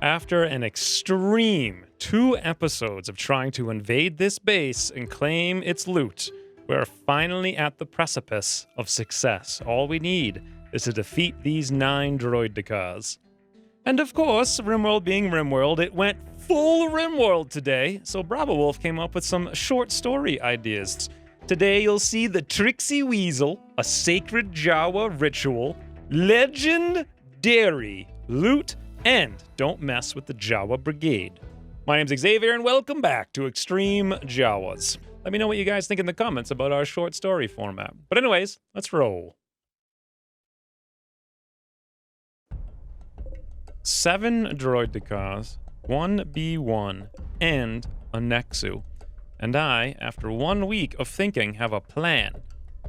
After an extreme 2 episodes of trying to invade this base and claim its loot, we're finally at the precipice of success. All we need is to defeat these 9 droidicas. And of course, Rimworld being Rimworld, it went full Rimworld today, so Bravo Wolf came up with some short story ideas. Today you'll see the Tricksy Weasel, a sacred Jawa ritual, legendary loot, and don't mess with the Jawa Brigade. My name's Xavier, and welcome back to Extreme Jawas. Let me know what you guys think in the comments about our short story format. But anyways, let's roll. 7 droidicas, 1 B1, and a Nexu. And I, after 1 week of thinking, have a plan.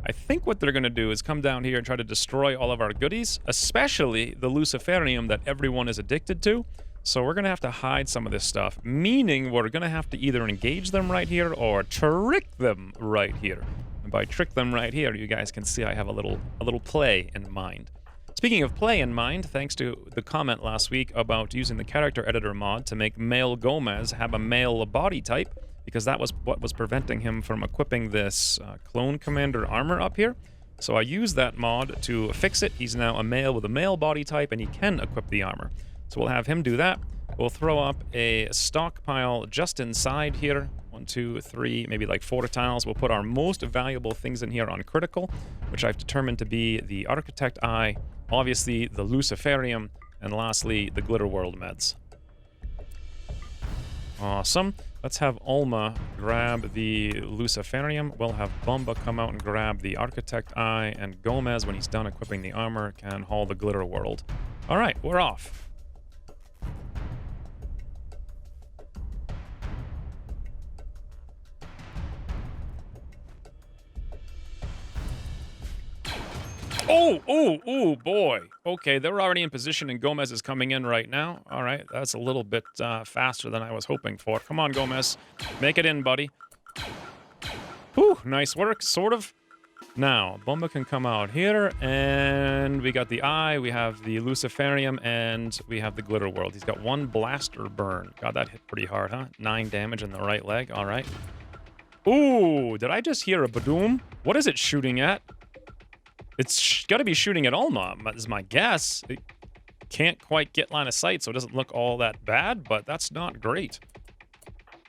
I think what they're going to do is come down here and try to destroy all of our goodies, especially the Luciferium that everyone is addicted to. So we're going to have to hide some of this stuff, meaning we're going to have to either engage them right here or trick them right here. And by trick them right here, you guys can see I have a little play in mind. Speaking of play in mind, thanks to the comment last week about using the character editor mod to make male Gomez have a male body type, because that was what was preventing him from equipping this clone commander armor up here. So I used that mod to fix it. He's now a male with a male body type, and he can equip the armor. So we'll have him do that. We'll throw up a stockpile just inside here. 1, 2, 3, maybe like 4 tiles. We'll put our most valuable things in here on critical, which I've determined to be the Architect Eye, obviously the Luciferium, and lastly the Glitter World meds. Awesome. Let's have Ulma grab the Luciferium. We'll have Bumba come out and grab the Architect Eye, and Gomez, when he's done equipping the armor, can haul the Glitter World. All right, we're off. Oh, boy. Okay, they're already in position, and Gomez is coming in right now. All right, that's a little bit faster than I was hoping for. Come on, Gomez. Make it in, buddy. Whew, nice work, sort of. Now, Bumba can come out here, and we got the Eye, we have the Luciferium, and we have the Glitter World. He's got 1 blaster burn. God, that hit pretty hard, huh? 9 damage in the right leg. All right. Ooh, did I just hear a badoom? What is it shooting at? It's got to be shooting at Ulma, is my guess. It can't quite get line of sight, so it doesn't look all that bad, but that's not great.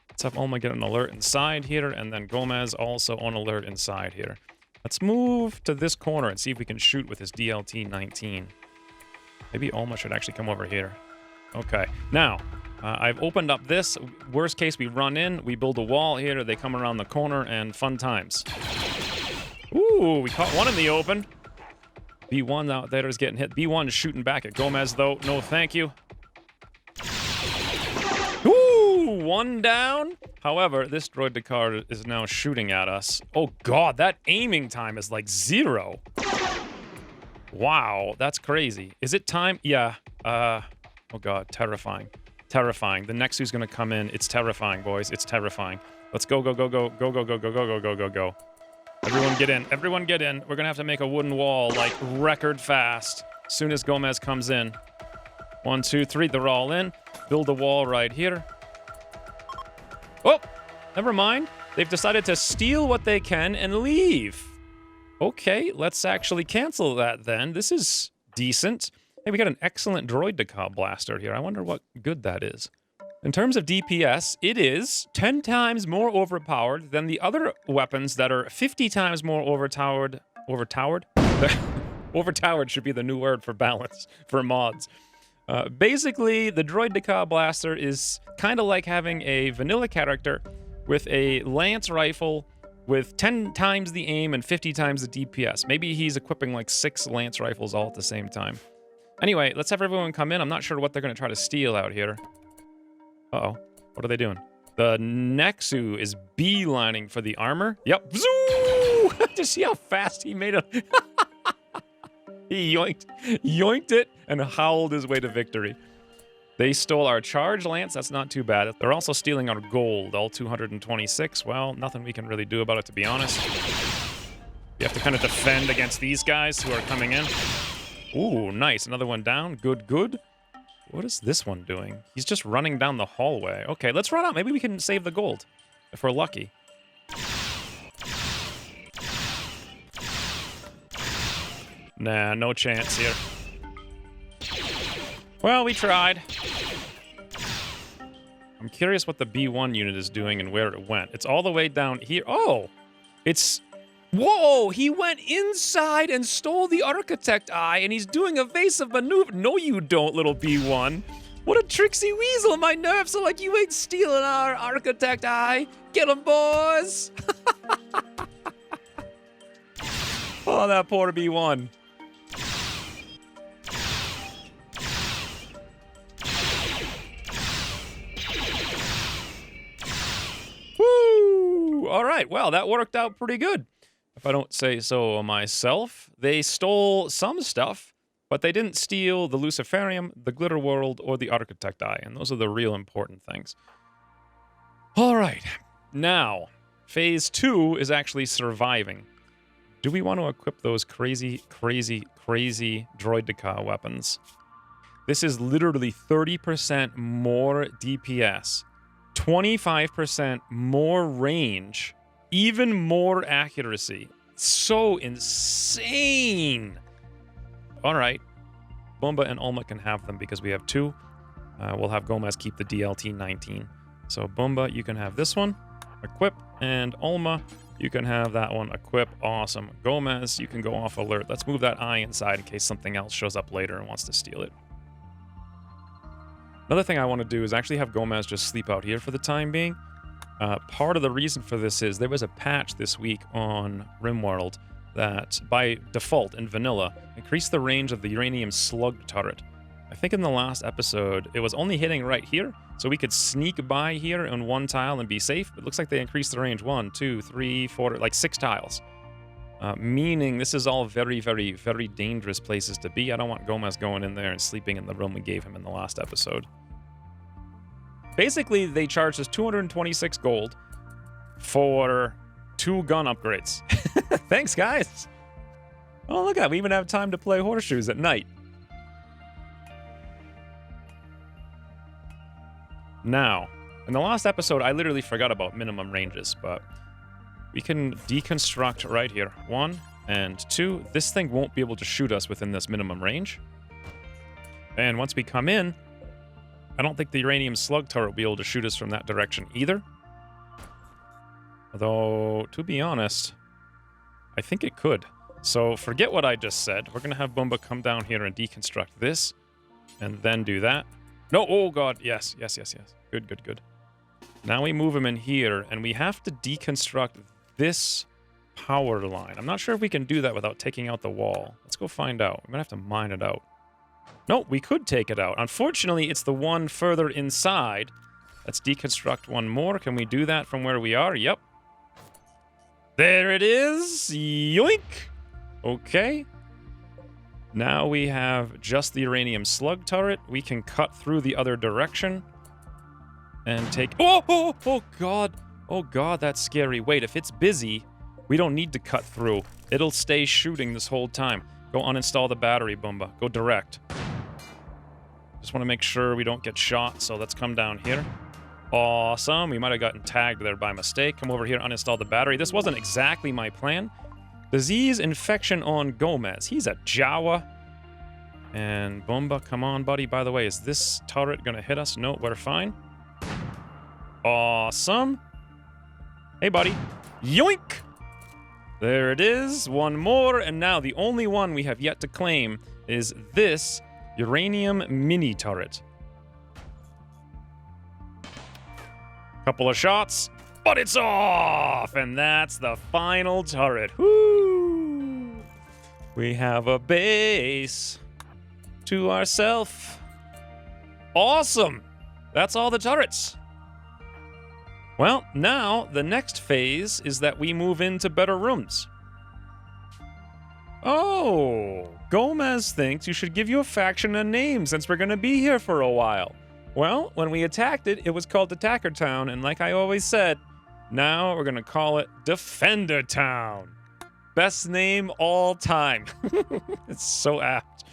Let's have Ulma get an alert inside here, and then Gomez also on alert inside here. Let's move to this corner and see if we can shoot with his DLT-19. Maybe Ulma should actually come over here. Okay, now, I've opened up this. Worst case, we run in, we build a wall here, they come around the corner, and fun times. Ooh, we caught one in the open. B1 out there is getting hit. B1 is shooting back at Gomez, though. No, thank you. Ooh, 1 down. However, this droidicar is now shooting at us. Oh, God, that aiming time is like 0. Wow, that's crazy. Is it time? Yeah. Oh, God, terrifying. Terrifying. The Nexu's going to come in. It's terrifying, boys. It's terrifying. Let's go, go, go, go, go, go, go, go, go, go, go, go, go. Everyone get in. Everyone get in. We're going to have to make a wooden wall, like, record fast. As soon as Gomez comes in. 1, 2, 3. They're all in. Build a wall right here. Oh, never mind. They've decided to steal what they can and leave. Okay, let's actually cancel that then. This is decent. Hey, we got an excellent droidica blaster here. I wonder what good that is. In terms of DPS, it is 10 times more overpowered than the other weapons that are 50 times more overtowered. Overtowered? Overtowered should be the new word for balance, for mods. Basically, the droidica blaster is kind of like having a vanilla character with a lance rifle with 10 times the aim and 50 times the DPS. Maybe he's equipping like 6 lance rifles all at the same time. Anyway, let's have everyone come in. I'm not sure what they're going to try to steal out here. Uh-oh. What are they doing? The Nexu is beelining for the armor. Yep. Zoo! Just see how fast he made it. He yoinked it and howled his way to victory. They stole our charge lance. That's not too bad. They're also stealing our gold, all 226. Well, nothing we can really do about it, to be honest. You have to kind of defend against these guys who are coming in. Ooh, nice. Another one down. Good, good. What is this one doing? He's just running down the hallway. Okay, let's run out. Maybe we can save the gold if we're lucky. Nah, no chance here. Well, we tried. I'm curious what the B1 unit is doing and where it went. It's all the way down here. Oh! It's... Whoa! He went inside and stole the architect eye, and he's doing evasive maneuver. No, you don't, little B1. What a tricksy weasel. My nerves are like, you ain't stealing our architect eye. Get him, boys! Oh, that poor B1. Woo! All right, well, that worked out pretty good. If I don't say so myself, they stole some stuff, but they didn't steal the Luciferium, the Glitter World, or the Architect Eye, and those are the real important things. All right, now, Phase 2 is actually surviving. Do we want to equip those crazy, crazy, crazy Droideka weapons? This is literally 30% more DPS, 25% more range, even more accuracy. So insane. All right. Boomba and Ulma can have them because we have two. We'll have Gomez keep the DLT-19. So Boomba, you can have this one. Equip. And Ulma, you can have that one. Equip. Awesome. Gomez, you can go off alert. Let's move that eye inside in case something else shows up later and wants to steal it. Another thing I want to do is actually have Gomez just sleep out here for the time being. Part of the reason for this is there was a patch this week on Rimworld that, by default in vanilla, increased the range of the uranium slug turret. I think in the last episode, it was only hitting right here, so we could sneak by here on one tile and be safe. It looks like they increased the range 1, 2, 3, 4, like 6 tiles. Meaning this is all very, very, very dangerous places to be. I don't want Gomez going in there and sleeping in the room we gave him in the last episode. Basically, they charged us 226 gold for 2 gun upgrades. Thanks, guys. Oh, look at that. We even have time to play horseshoes at night. Now, in the last episode, I literally forgot about minimum ranges, but we can deconstruct right here. 1 and 2. This thing won't be able to shoot us within this minimum range. And once we come in, I don't think the uranium slug turret will be able to shoot us from that direction either. Although, to be honest, I think it could. So forget what I just said. We're going to have Boomba come down here and deconstruct this. And then do that. No, oh god, yes, yes, yes, yes. Good, good, good. Now we move him in here, and we have to deconstruct this power line. I'm not sure if we can do that without taking out the wall. Let's go find out. We're going to have to mine it out. No, we could take it out. Unfortunately, it's the one further inside. Let's deconstruct one more. Can we do that from where we are? Yep. There it is. Yoink. Okay. Now we have just the uranium slug turret. We can cut through the other direction and take... Oh, oh, oh, God. Oh, God, that's scary. Wait, if it's busy, we don't need to cut through. It'll stay shooting this whole time. Go uninstall the battery, Boomba. Go direct. Just want to make sure we don't get shot, so let's come down here. Awesome. We might have gotten tagged there by mistake. Come over here, uninstall the battery. This wasn't exactly my plan. Disease infection on Gomez. He's a Jawa. And Boomba, come on, buddy. By the way, is this turret going to hit us? No, we're fine. Awesome. Hey, buddy. Yoink! There it is. One more. And now the only one we have yet to claim is this uranium mini turret. Couple of shots, but it's off! And that's the final turret. Woo! We have a base to ourselves. Awesome! That's all the turrets. Well, now the next phase is that we move into better rooms. Oh, Gomez thinks you should give your faction a name since we're going to be here for a while. Well, when we attacked it, it was called Attacker Town, and like I always said, now we're going to call it Defender Town. Best name all time. It's so apt.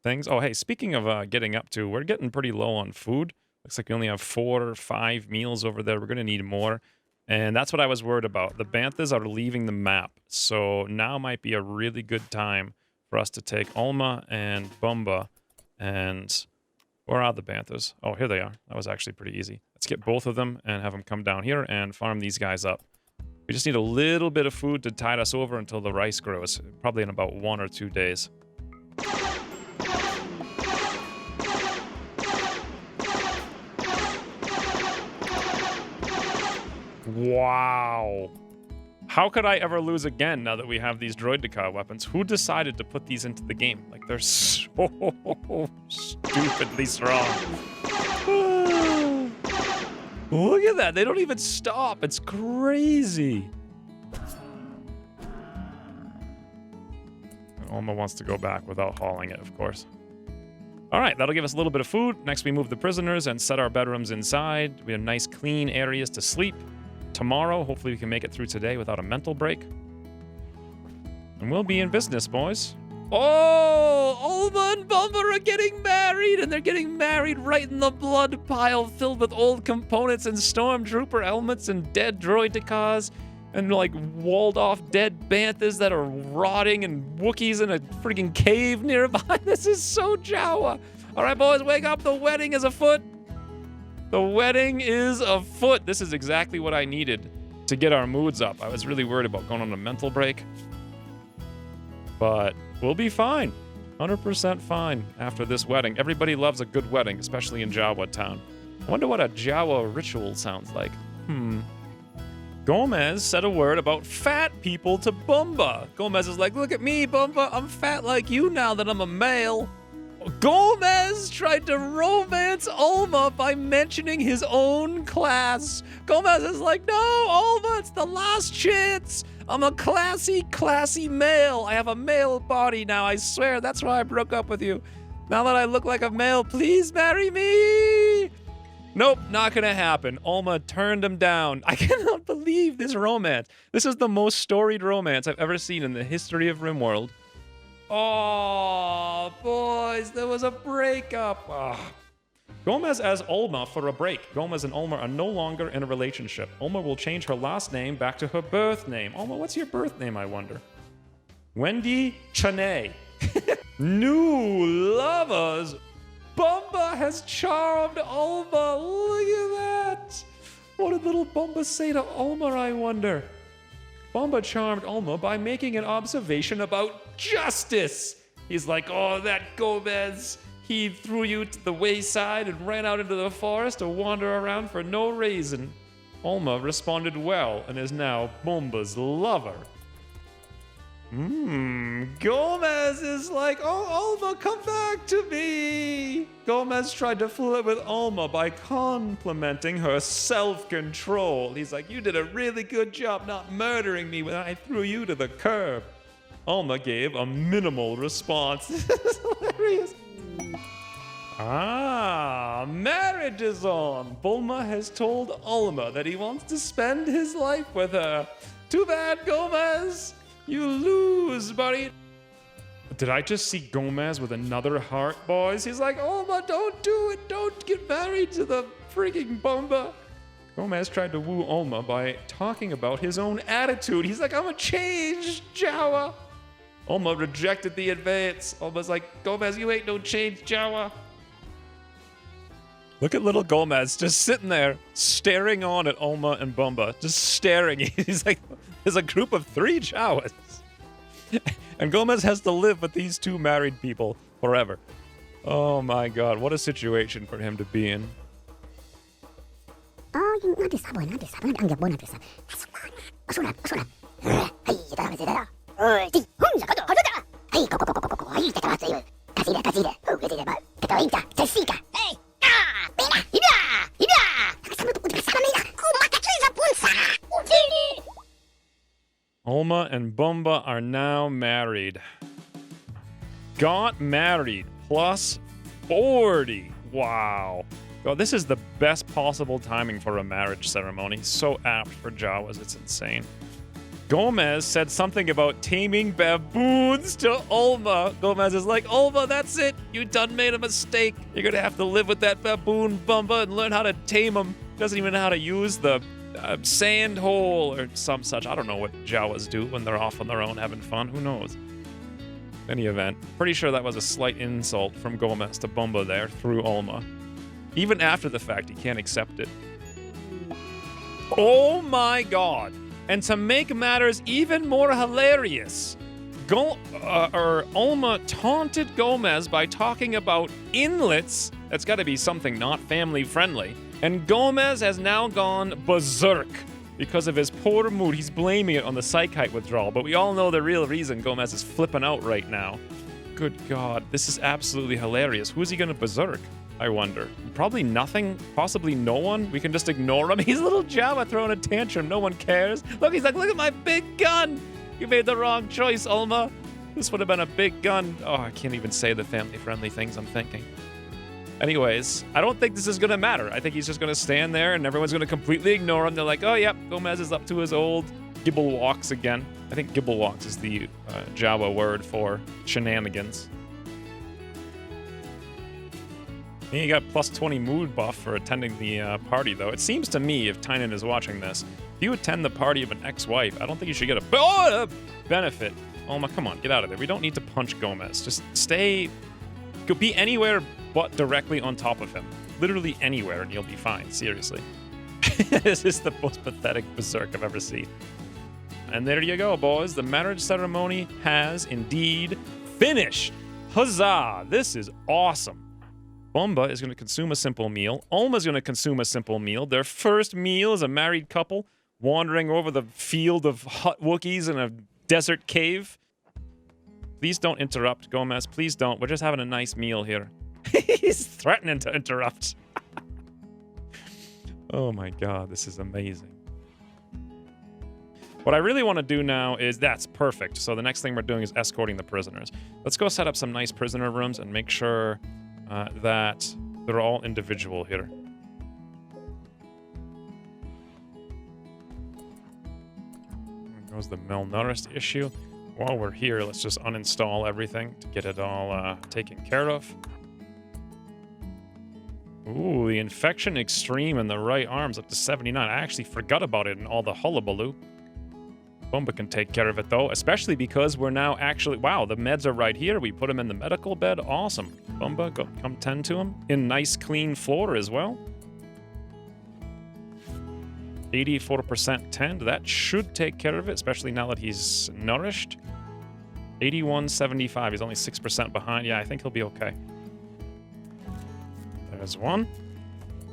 things. Oh, hey, speaking of getting up to, we're getting pretty low on food. Looks like we only have 4 or 5 meals over there. We're going to need more. And that's what I was worried about. The banthas are leaving the map. So now might be a really good time for us to take Alma and Bumba. And where are the banthas? Oh, here they are. That was actually pretty easy. Let's get both of them and have them come down here and farm these guys up. We just need a little bit of food to tide us over until the rice grows. Probably in about 1 or 2 days. Wow. How could I ever lose again now that we have these droideka weapons? Who decided to put these into the game? Like, they're so stupidly strong. Look at that. They don't even stop. It's crazy. Alma wants to go back without hauling it, of course. All right, that'll give us a little bit of food. Next, we move the prisoners and set our bedrooms inside. We have nice, clean areas to sleep. Tomorrow, hopefully we can make it through today without a mental break. And we'll be in business, boys. Oh, Alma and Bumba are getting married, and they're getting married right in the blood pile filled with old components and stormtrooper helmets and dead droidekas and, like, walled-off dead banthas that are rotting and Wookiees in a freaking cave nearby. This is so Jawa. All right, boys, wake up. The wedding is afoot. The wedding is afoot. This is exactly what I needed to get our moods up. I was really worried about going on a mental break. But we'll be fine. 100% fine after this wedding. Everybody loves a good wedding, especially in Jawa town. I wonder what a Jawa ritual sounds like. Gomez said a word about fat people to Bumba. Gomez is like, look at me, Bumba. I'm fat like you now that I'm a male. Gomez tried to romance Alma by mentioning his own class. Gomez is like, no, Alma, it's the last chance. I'm a classy male. I have a male body now, I swear. That's why I broke up with you. Now that I look like a male, please marry me. Nope, not gonna happen. Alma turned him down. I cannot believe this romance. This is the most storied romance I've ever seen in the history of Rimworld. Oh, boys, there was a breakup. Gomez asks Alma for a break. Gomez and Alma are no longer in a relationship. Alma will change her last name back to her birth name. Alma, what's your birth name, I wonder? Wendy Chane. New lovers. Bumba has charmed Alma. Look at that. What did little Bumba say to Alma, I wonder? Bumba charmed Alma by making an observation about justice. He's like, oh, that Gomez. He threw you to the wayside and ran out into the forest to wander around for no reason. Alma responded well and is now Bumba's lover. Gomez is like, oh, Alma, come back to me. Gomez tried to flirt with Alma by complimenting her self-control. He's like, you did a really good job not murdering me when I threw you to the curb. Alma gave a minimal response. This is hilarious. Marriage is on. Bulma has told Alma that he wants to spend his life with her. Too bad, Gomez. You lose, buddy. Did I just see Gomez with another heart, boys? He's like, Alma, don't do it. Don't get married to the freaking Bumba. Gomez tried to woo Alma by talking about his own attitude. He's like, I'm a changed Jawa. Alma rejected the advance. Alma's like, Gomez, you ain't no changed Jawa. Look at little Gomez just sitting there staring on at Alma and Bumba. Just staring. He's like, there's a group of 3 Jawas. And Gomez has to live with these 2 married people forever. Oh my god, what a situation for him to be in. Alma and Bumba are now married. Got married. Plus 40. Wow. Oh, this is the best possible timing for a marriage ceremony. So apt for Jawas, it's insane. Gomez said something about taming baboons to Ulma. Gomez is like, Ulma, that's it. You done made a mistake. You're going to have to live with that baboon, Bumba, and learn how to tame him. Doesn't even know how to use the sand hole or some such. I don't know what Jawas do when they're off on their own having fun. Who knows? In any event, pretty sure that was a slight insult from Gomez to Bumba there through Ulma. Even after the fact, he can't accept it. Oh my god. And to make matters even more hilarious, Ulma taunted Gomez by talking about inlets. That's got to be something not family friendly. And Gomez has now gone berserk because of his poor mood. He's blaming it on the psychite withdrawal, but we all know the real reason Gomez is flipping out right now. Good God, this is absolutely hilarious. Who's he gonna berserk, I wonder? Probably nothing, possibly no one. We can just ignore him. He's a little Jawa throwing a tantrum. No one cares. Look, he's like, look at my big gun. You made the wrong choice, Ulma. This would have been a big gun. Oh, I can't even say the family-friendly things I'm thinking. Anyways, I don't think this is going to matter. I think he's just going to stand there and everyone's going to completely ignore him. They're like, oh, yep, Gomez is up to his old gibble walks again. I think gibble walks is the Jawa word for shenanigans. You got plus 20 mood buff for attending the party, though. It seems to me, if Tynan is watching this, if you attend the party of an ex-wife, I don't think you should get a benefit. Ulma, come on, get out of there. We don't need to punch Gomez. Just stay... Go be anywhere but directly on top of him. Literally anywhere, and you'll be fine. Seriously. This is the most pathetic berserk I've ever seen. And there you go, boys. The marriage ceremony has indeed finished. Huzzah! This is awesome. Bumba is going to consume a simple meal. Ulma's going to consume a simple meal. Their first meal as a married couple wandering over the field of hut Wookiees in a desert cave. Please don't interrupt, Gomez. Please don't. We're just having a nice meal here. He's threatening to interrupt. Oh my god, this is amazing. What I really want to do now is... That's perfect. So the next thing we're doing is escorting the prisoners. Let's go set up some nice prisoner rooms and make sure that they're all individual here. There goes the malnourished issue. While we're here, let's just uninstall everything to get it all taken care of. Ooh, the infection extreme in the right arm's up to 79. I actually forgot about it in all the hullabaloo. Bumba can take care of it, though, especially because we're now actually... Wow, the meds are right here. We put him in the medical bed. Awesome. Bumba, go, come tend to him. In nice, clean floor as well. 84% tend. That should take care of it, especially now that he's nourished. 81.75. He's only 6% behind. Yeah, I think he'll be okay. There's one.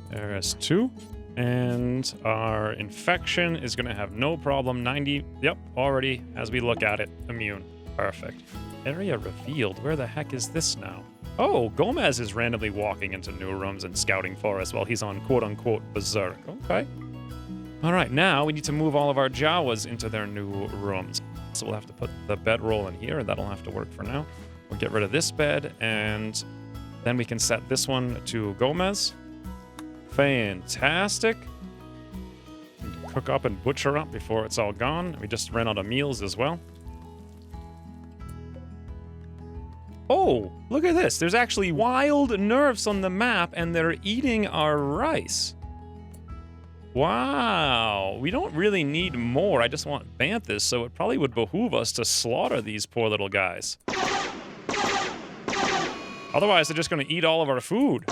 There's two. And our infection is going to have no problem. 90. Yep, already, as we look at it, immune. Perfect. Area revealed. Where the heck is this now? Oh, Gomez is randomly walking into new rooms and scouting for us while he's on quote-unquote berserk. Okay. All right, now we need to move all of our Jawas into their new rooms. So we'll have to put the bedroll in here. That'll have to work for now. We'll get rid of this bed, and then we can set this one to Gomez. Fantastic. Cook up and butcher up before it's all gone. We just ran out of meals as well. Oh, look at this. There's actually wild nerfs on the map, and they're eating our rice. Wow. We don't really need more. I just want banthas, so it probably would behoove us to slaughter these poor little guys. Otherwise, they're just going to eat all of our food.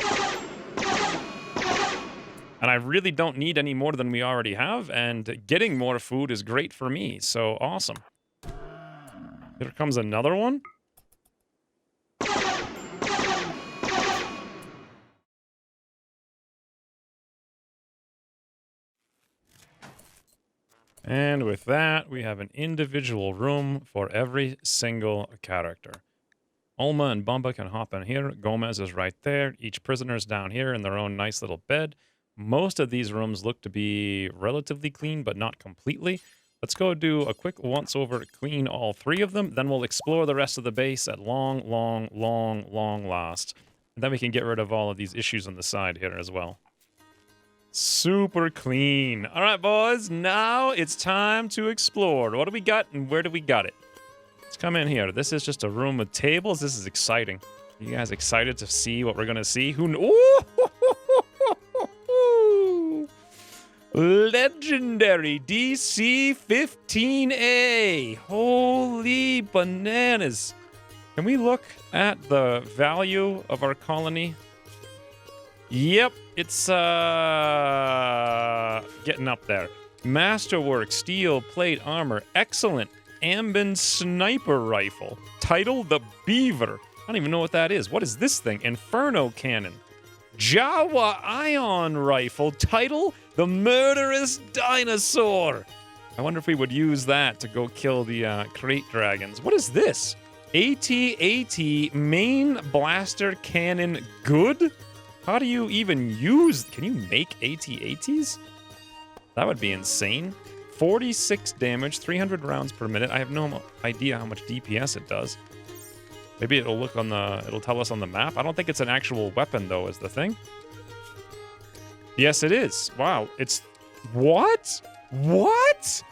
And I really don't need any more than we already have, and getting more food is great for me, so awesome. Here comes another one. And with that, we have an individual room for every single character. Ulma and Bumba can hop in here. Gomez is right there. Each prisoner's down here in their own nice little bed. Most of these rooms look to be relatively clean, but not completely. Let's go do a quick once-over to clean all three of them. Then we'll explore the rest of the base at long last. And then we can get rid of all of these issues on the side here as well. Super clean. All right, boys. Now it's time to explore. What do we got and where do we got it? Let's come in here. This is just a room with tables. This is exciting. You guys excited to see what we're going to see? Ooh! Legendary DC-15A. Holy bananas. Can we look at the value of our colony? Yep, it's getting up there. Masterwork, steel, plate, armor, excellent. Ambin sniper rifle. Title, the Beaver. I don't even know what that is. What is this thing? Inferno cannon. Jawa ion rifle. Title, the Murderous Dinosaur. I wonder if we would use that to go kill the crate dragons. What is this? AT-AT main blaster cannon good? How do you even use... Can you make AT-ATs? That would be insane. 46 damage, 300 rounds per minute. I have no idea how much DPS it does. Maybe it'll look on the... It'll tell us on the map. I don't think it's an actual weapon, though, is the thing. Yes, it is. Wow. It's... What? What?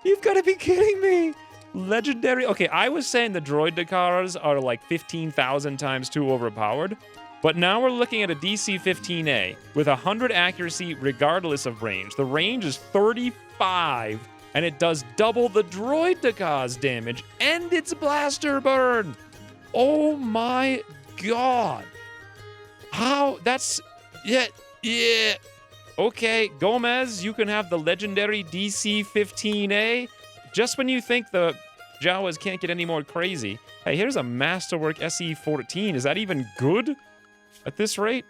You've got to be kidding me. Legendary. Okay, I was saying the droid Dakaras are like 15,000 times too overpowered, but now we're looking at a DC-15A with 100 accuracy regardless of range. The range is 35, and it does double the droid Daka's damage and its blaster burn. Oh my god. How? That's... Yeah. Okay, Gomez, you can have the legendary DC-15A. Just when you think the Jawas can't get any more crazy. Hey, here's a Masterwork SE-14. Is that even good at this rate?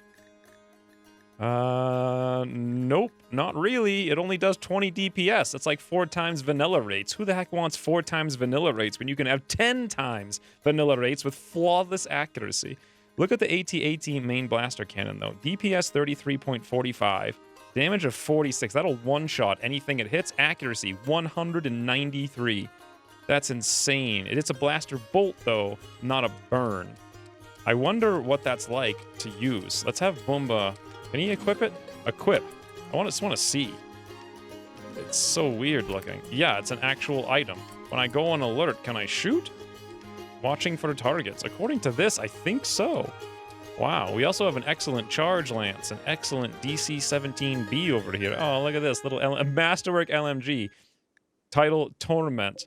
Nope, not really. It only does 20 DPS. That's like 4 times vanilla rates. Who the heck wants 4 times vanilla rates when you can have 10 times vanilla rates with flawless accuracy? Look at the AT-AT main blaster cannon, though. DPS 33.45. Damage of 46. That'll one-shot anything it hits. Accuracy 193. That's insane. It's a blaster bolt, though, not a burn. I wonder what that's like to use. Let's have Boomba. Can he equip it? Equip. I just want to see. It's so weird looking. Yeah, it's an actual item. When I go on alert, can I shoot? Watching for targets. According to this, I think so. Wow, we also have an excellent charge lance, an excellent DC-17B over here. Oh, look at this little Masterwork LMG. Title, Torment.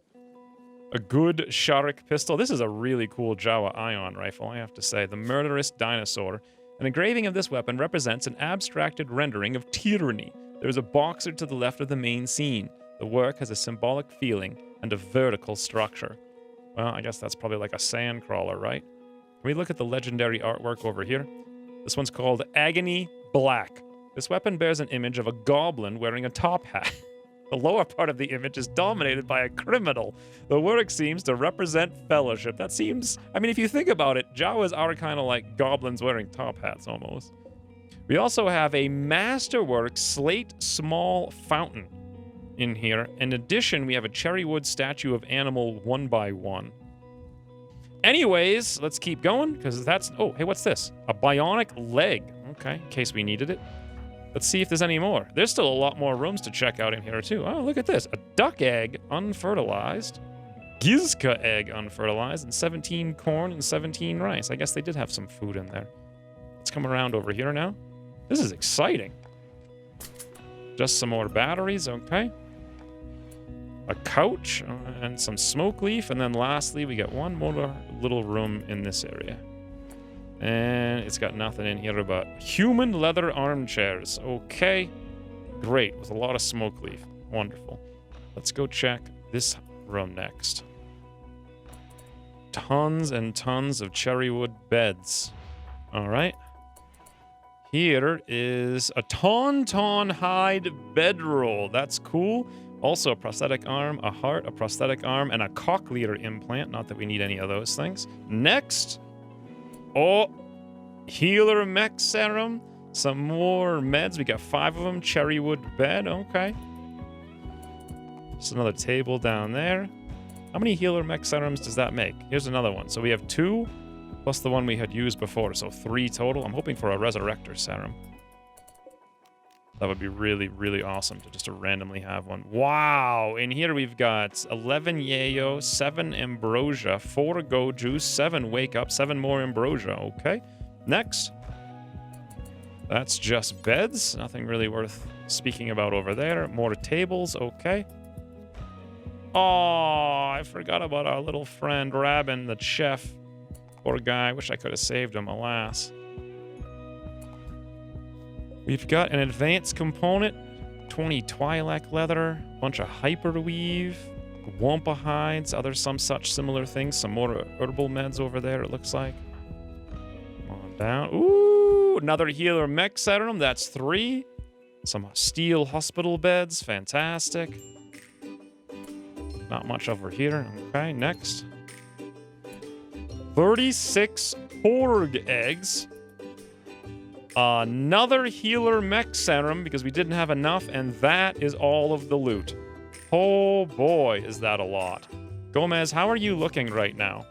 A good Shark pistol. This is a really cool Jawa ion rifle, I have to say. The Murderous Dinosaur. An engraving of this weapon represents an abstracted rendering of tyranny. There is a boxer to the left of the main scene. The work has a symbolic feeling and a vertical structure. Well, I guess that's probably like a sand crawler, right? Can we look at the legendary artwork over here? This one's called Agony Black. This weapon bears an image of a goblin wearing a top hat. The lower part of the image is dominated by a criminal. The work seems to represent fellowship. That seems... I mean, if you think about it, Jawas are kind of like goblins wearing top hats, almost. We also have a Masterwork Slate Small Fountain in here. In addition, we have a cherrywood statue of animal 1x1. Anyways, let's keep going, because that's... Oh, hey, what's this? A bionic leg. Okay, in case we needed it. Let's see if there's any more. There's still a lot more rooms to check out in here, too. Oh, look at this. A duck egg, unfertilized. Gizka egg, unfertilized. And 17 corn and 17 rice. I guess they did have some food in there. Let's come around over here now. This is exciting. Just some more batteries, okay. A couch and some smoke leaf, and then lastly we got one more little room in this area, and it's got nothing in here but human leather armchairs. Okay, great, with a lot of smoke leaf. Wonderful. Let's go check this room next. Tons and tons of cherrywood beds. All right, here is a tauntaun hide bedroll. That's cool. Also, a prosthetic arm, a heart, a prosthetic arm, and a cochlear implant. Not that we need any of those things. Next, oh, healer mech serum. Some more meds. We got 5 of them. Cherrywood bed. Okay. Just another table down there. How many healer mech serums does that make? Here's another one. So we have 2, plus the one we had used before. So 3 total. I'm hoping for a resurrector serum. That would be really, really awesome to just to randomly have one. Wow. In here we've got 11 yayo, 7 ambrosia, 4 go juice, 7 wake up, 7 more ambrosia. Okay. Next. That's just beds. Nothing really worth speaking about over there. More tables. Okay. Oh, I forgot about our little friend Rabin, the chef. Poor guy. Wish I could have saved him, alas. We've got an advanced component, 20 Twi'lek leather, bunch of hyperweave, Wampa hides, some such similar things, some more herbal meds over there, it looks like. Come on down. Ooh, another healer mech serum, that's 3. Some steel hospital beds, fantastic. Not much over here. Okay, next. 36 Porg eggs. Another healer mech serum because we didn't have enough, and that is all of the loot. Oh boy, is that a lot. Gomez, how are you looking right now?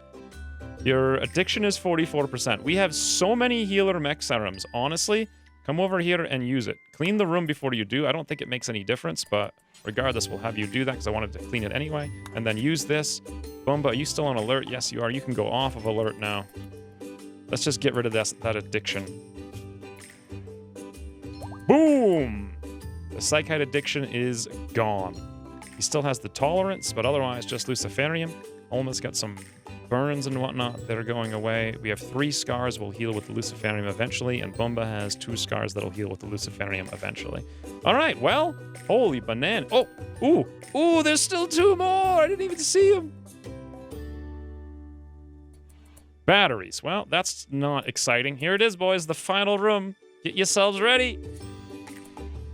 Your addiction is 44%. We have so many healer mech serums. Honestly, come over here and use it. Clean the room before you do. I don't think it makes any difference, but regardless, we'll have you do that because I wanted to clean it anyway. And then use this. Bumba, are you still on alert? Yes, you are. You can go off of alert now. Let's just get rid of that addiction. Boom! The psychite addiction is gone. He still has the tolerance, but otherwise just Luciferium. Almost got some burns and whatnot that are going away. We have 3 scars we'll heal with the Luciferium eventually, and Bumba has 2 scars that'll heal with the Luciferium eventually. All right, well, holy banana. Oh, ooh, there's still 2 more. I didn't even see them. Batteries. Well, that's not exciting. Here it is, boys, the final room. Get yourselves ready.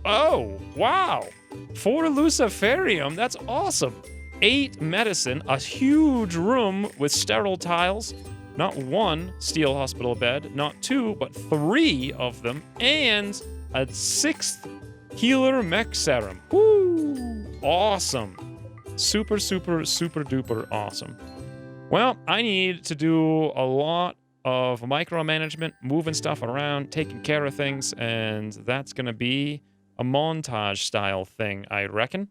Oh, wow. 4 Luciferium. That's awesome. 8 medicine, a huge room with sterile tiles. Not 1 steel hospital bed, not 2, but 3 of them, and a 6th healer mech serum. Woo! Awesome. Super, super, super duper awesome. Well, I need to do a lot of micromanagement, moving stuff around, taking care of things, and that's going to be a montage style thing, I reckon.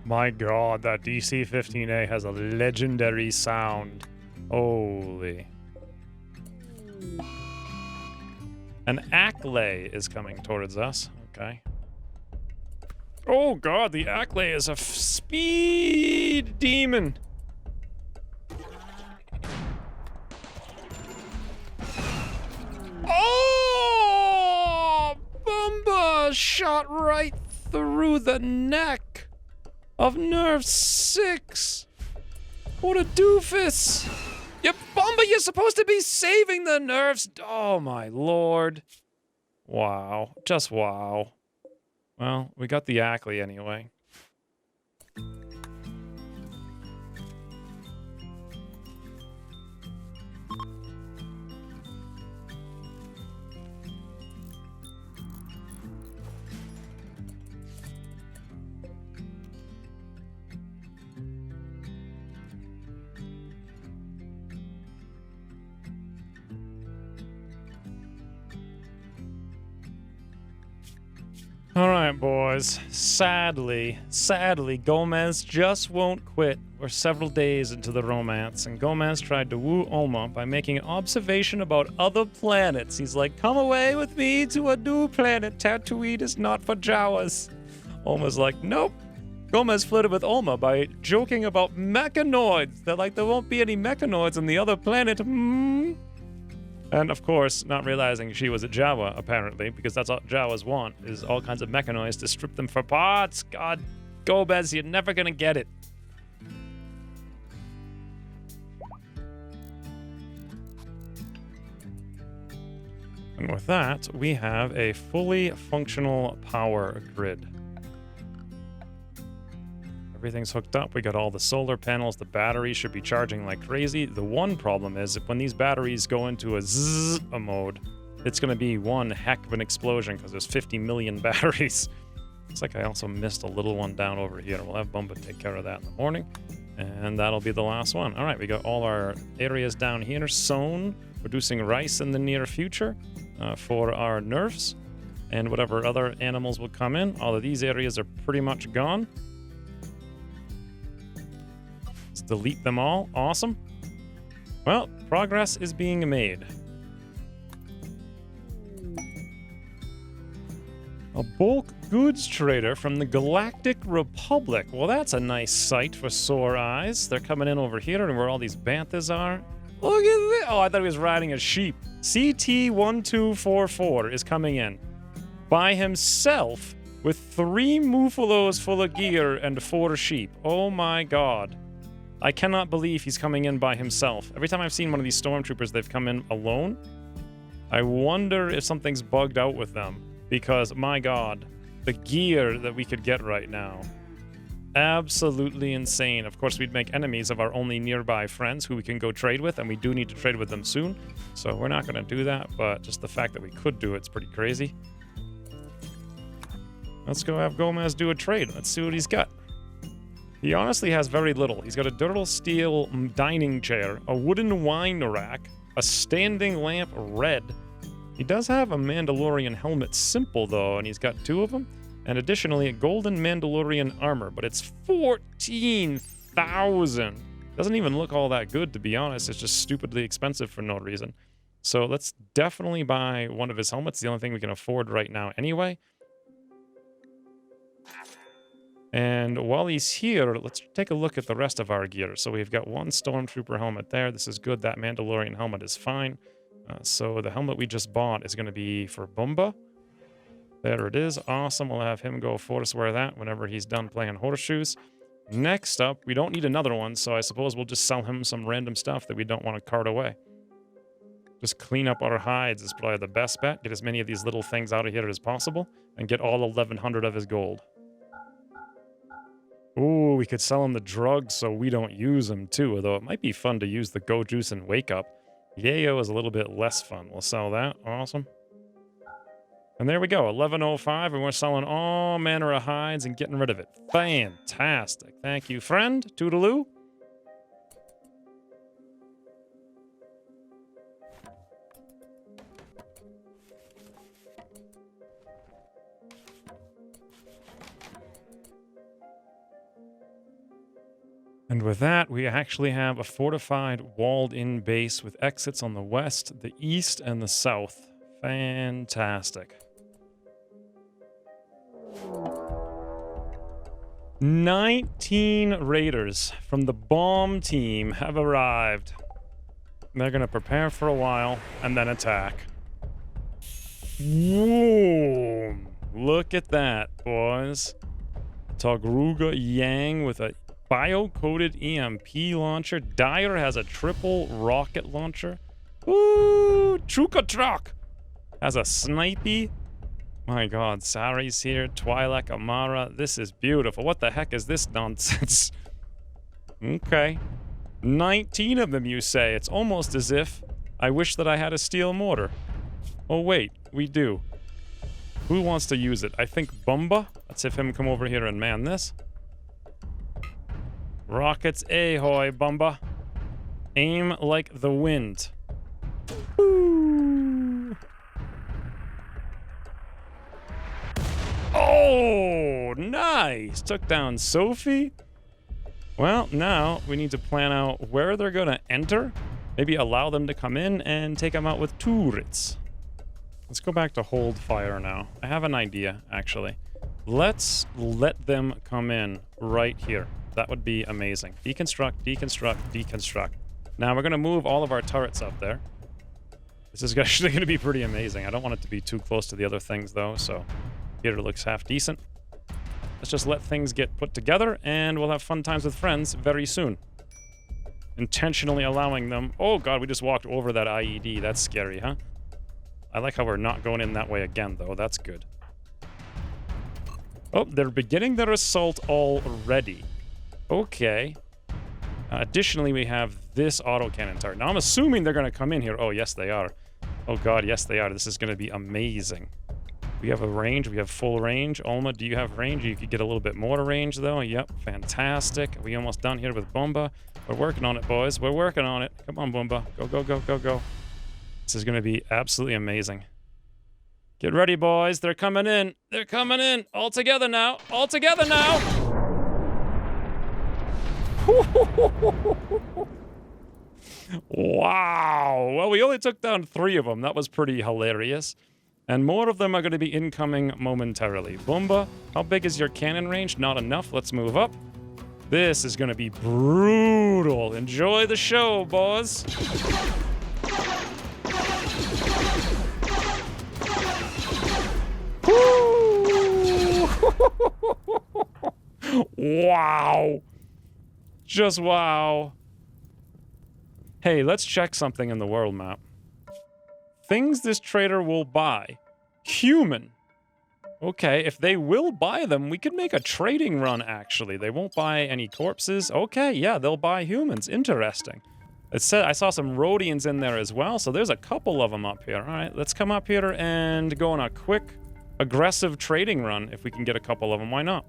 My god, that DC-15A has a legendary sound. Holy. An Acklay is coming towards us. Okay. Oh god, the Acklay is a speed demon. Oh! Bumba shot right through the neck of Nerf 6. What a doofus. Yeah, Bumba, you're supposed to be saving the nerfs. Oh, my lord. Wow. Just wow. Well, we got the Ackley anyway. All right, boys. Sadly, Gomez just won't quit. We're several days into the romance, and Gomez tried to woo Oma by making an observation about other planets. He's like, come away with me to a new planet. Tatooine is not for Jawas. Oma's like, nope. Gomez flirted with Oma by joking about mechanoids. They're like, there won't be any mechanoids on the other planet. And of course, not realizing she was a Jawa, apparently, because that's all Jawas want, is all kinds of mechanoids to strip them for parts. God, Gomez, you're never gonna get it. And with that, we have a fully functional power grid. Everything's hooked up. We got all the solar panels. The batteries should be charging like crazy. The one problem is when these batteries go into a zzz mode, it's going to be one heck of an explosion because there's 50 million batteries. Looks like I also missed a little one down over here. We'll have Bumba take care of that in the morning. And that'll be the last one. All right, we got all our areas down here sown, producing rice in the near future for our nerfs and whatever other animals will come in. All of these areas are pretty much gone. Let's delete them all. Awesome. Well, progress is being made. A bulk goods trader from the Galactic Republic. Well, that's a nice sight for sore eyes. They're coming in over here and where all these banthas are. Look at this. Oh, I thought he was riding a sheep. CT1244 is coming in by himself with 3 Muffalos full of gear and 4 sheep. Oh my god. I cannot believe he's coming in by himself. Every time I've seen one of these stormtroopers, they've come in alone. I wonder if something's bugged out with them. Because, my god, the gear that we could get right now. Absolutely insane. Of course, we'd make enemies of our only nearby friends who we can go trade with, and we do need to trade with them soon. So we're not going to do that, but just the fact that we could do it's pretty crazy. Let's go have Gomez do a trade. Let's see what he's got. He honestly has very little. He's got a durable steel dining chair, a wooden wine rack, a standing lamp red. He does have a Mandalorian helmet simple though, and he's got 2 of them. And additionally, a golden Mandalorian armor, but it's 14,000. Doesn't even look all that good, to be honest. It's just stupidly expensive for no reason. So let's definitely buy one of his helmets, the only thing we can afford right now anyway. And while he's here, let's take a look at the rest of our gear. So we've got 1 Stormtrooper helmet there. This is good. That Mandalorian helmet is fine. So the helmet we just bought is going to be for Bumba. There it is. Awesome. We'll have him go force wear that whenever he's done playing horseshoes. Next up, we don't need another one, so I suppose we'll just sell him some random stuff that we don't want to cart away. Just clean up our hides is probably the best bet. Get as many of these little things out of here as possible and get all 1,100 of his gold. Ooh, we could sell him the drugs so we don't use them too, although it might be fun to use the Go Juice and Wake Up. Yayo is a little bit less fun. We'll sell that. Awesome. And there we go, 1105, and we're selling all manner of hides and getting rid of it. Fantastic. Thank you, friend. Toodaloo. And with that, we actually have a fortified, walled-in base with exits on the west, the east, and the south. Fantastic. 19 raiders from the bomb team have arrived. They're going to prepare for a while and then attack. Whoa! Look at that, boys. Togruga Yang with a bio-coated EMP launcher. Dyer has a triple rocket launcher. Ooh, Truka has a snipey. My god, Sari's here. Twi'lek Amara. This is beautiful. What the heck is this nonsense? Okay. 19 of them, you say. It's almost as if I wish that I had a steel mortar. Oh, wait. We do. Who wants to use it? I think Bumba. Let's have him come over here and man this. Rockets ahoy, Bumba. Aim like the wind. Woo. Oh, nice. Took down Sophie. Well, now we need to plan out where they're going to enter. Maybe allow them to come in and take them out with turrets. Let's go back to hold fire now. I have an idea, actually. Let's let them come in right here. That would be amazing. Deconstruct, deconstruct, deconstruct. Now we're going to move all of our turrets up there. This is actually going to be pretty amazing. I don't want it to be too close to the other things, though, so here it looks half decent. Let's just let things get put together, and we'll have fun times with friends very soon. Intentionally allowing them... Oh, God, we just walked over that IED. That's scary, huh? I like how we're not going in that way again, though. That's good. Oh, they're beginning their assault already. Okay. Additionally, we have this autocannon turret. Now, I'm assuming they're going to come in here. Oh, yes, they are. Oh, God, yes, they are. This is going to be amazing. We have a range. We have full range. Alma, do you have range? You could get a little bit more range, though. Yep, fantastic. We almost done here with Bomba. We're working on it, boys. We're working on it. Come on, Bomba. Go, go, go, go, go. This is going to be absolutely amazing. Get ready, boys. They're coming in. They're coming in. All together now. All together now. Wow. Well, we only took down 3 of them. That was pretty hilarious. And more of them are going to be incoming momentarily. Boomba, how big is your cannon range? Not enough. Let's move up. This is going to be brutal. Enjoy the show, boys. Wow. Just wow. Hey, let's check something in the world map. Things this trader will buy. Human. Okay, if they will buy them, we could make a trading run, actually. They won't buy any corpses. Okay, yeah, they'll buy humans. Interesting. It said I saw some Rhodians in there as well, so there's a couple of them up here. All right, let's come up here and go on a quick, aggressive trading run if we can get a couple of them. Why not?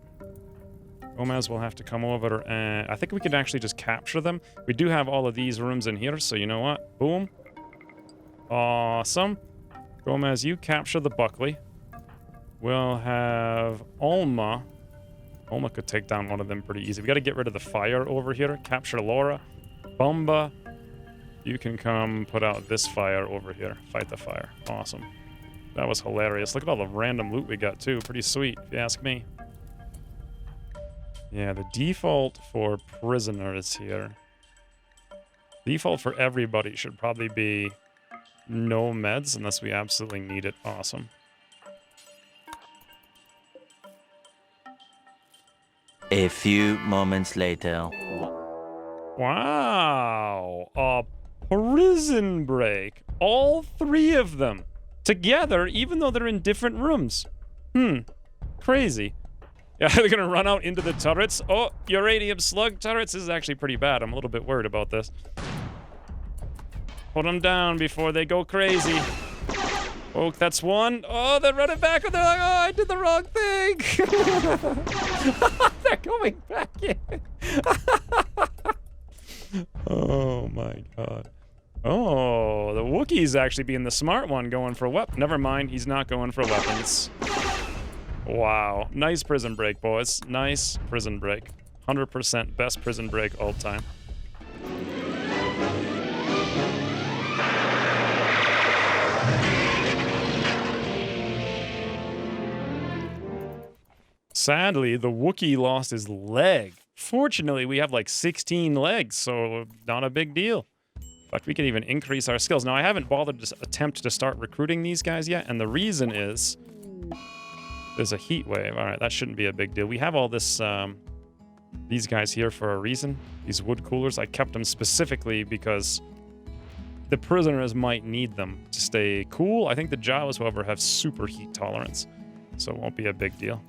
Gomez will have to come over, and I think we can actually just capture them. We do have all of these rooms in here, so you know what? Boom. Awesome. Gomez, you capture the Buckley. We'll have Alma. Alma could take down one of them pretty easy. We got to get rid of the fire over here. Capture Laura. Bumba, you can come put out this fire over here. Fight the fire. Awesome. That was hilarious. Look at all the random loot we got, too. Pretty sweet, if you ask me. Yeah, the default for prisoners here. Default for everybody should probably be no meds unless we absolutely need it. Awesome. A few moments later. Wow. A prison break. All 3 of them. Together, even though they're in different rooms. Crazy. Yeah, they're gonna run out into the turrets. Oh, uranium slug turrets. This is actually pretty bad. I'm a little bit worried about this. Put them down before they go crazy. Oh, that's one. Oh, they're running back and they're like, oh, I did the wrong thing. They're going back in. Oh my god. Oh, the Wookiee's actually being the smart one going for weapons. Never mind, he's not going for weapons. Wow. Nice prison break, boys. Nice prison break. 100% best prison break all time. Sadly, the Wookiee lost his leg. Fortunately, we have like 16 legs, so not a big deal. In fact, we can even increase our skills. Now, I haven't bothered to attempt to start recruiting these guys yet, and the reason is there's a heat wave. All right, that shouldn't be a big deal. We have all this, these guys here for a reason. These wood coolers, I kept them specifically because the prisoners might need them to stay cool. I think the Jawas, however, have super heat tolerance, so it won't be a big deal.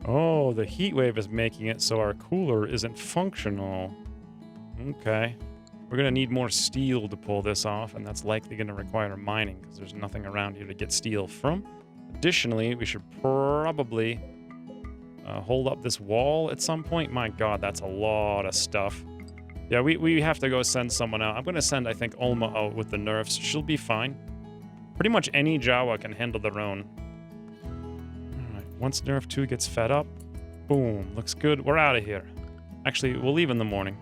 Oh, the heat wave is making it so our cooler isn't functional. Okay. We're going to need more steel to pull this off, and that's likely going to require mining because there's nothing around here to get steel from. Additionally, we should probably hold up this wall at some point. My god, that's a lot of stuff. Yeah, we have to go send someone out. I'm going to send, I think, Ulma out with the nerfs. She'll be fine. Pretty much any Jawa can handle their own. Once Nerf 2 gets fed up, boom, looks good. We're out of here. Actually, we'll leave in the morning.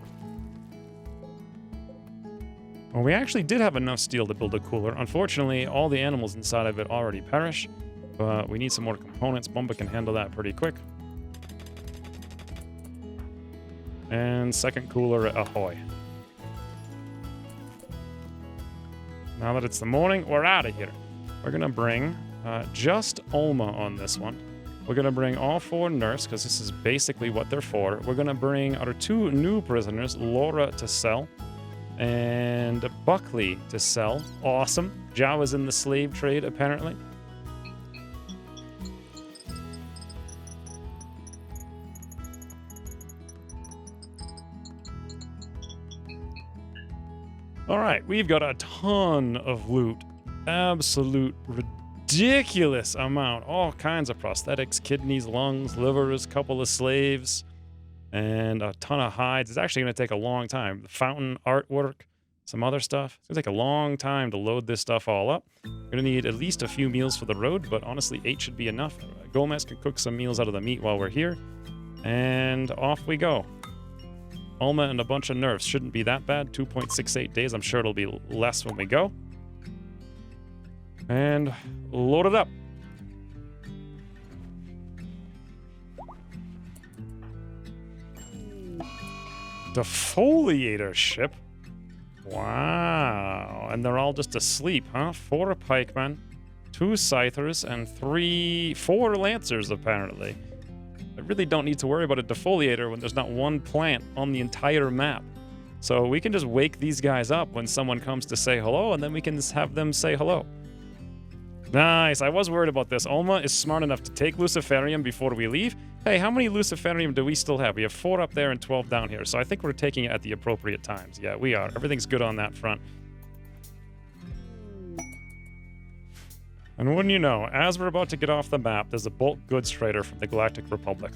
Well, we actually did have enough steel to build a cooler. Unfortunately, all the animals inside of it already perished, but we need some more components. Bumba can handle that pretty quick. And second cooler, ahoy. Now that it's the morning, we're out of here. We're going to bring just Ulma on this one. We're going to bring all 4 nurse, because this is basically what they're for. We're going to bring our 2 new prisoners, Laura to sell, and Buckley to sell. Awesome. Jawa's in the slave trade, apparently. All right, we've got a ton of loot. Absolute ridiculous amount. All kinds of prosthetics, kidneys, lungs, livers, couple of slaves, and a ton of hides. It's actually going to take a long time. The fountain artwork, some other stuff. It's going to take a long time to load this stuff all up. We're going to need at least a few meals for the road, but honestly, 8 should be enough. Gomez can cook some meals out of the meat while we're here. And off we go. Alma and a bunch of nerfs shouldn't be that bad. 2.68 days. I'm sure it'll be less when we go. And load it up. Defoliator ship. Wow. And they're all just asleep, huh? 4 pikemen, 2 scythers, and 4 lancers, apparently. I really don't need to worry about a defoliator when there's not one plant on the entire map. So we can just wake these guys up when someone comes to say hello, and then we can just have them say hello. Nice. I was worried about this. Alma is smart enough to take Luciferium before we leave. Hey, how many Luciferium do we still have? We have 4 up there and 12 down here. So I think we're taking it at the appropriate times. Yeah, we are. Everything's good on that front. And wouldn't you know, as we're about to get off the map, there's a bulk goods trader from the Galactic Republic.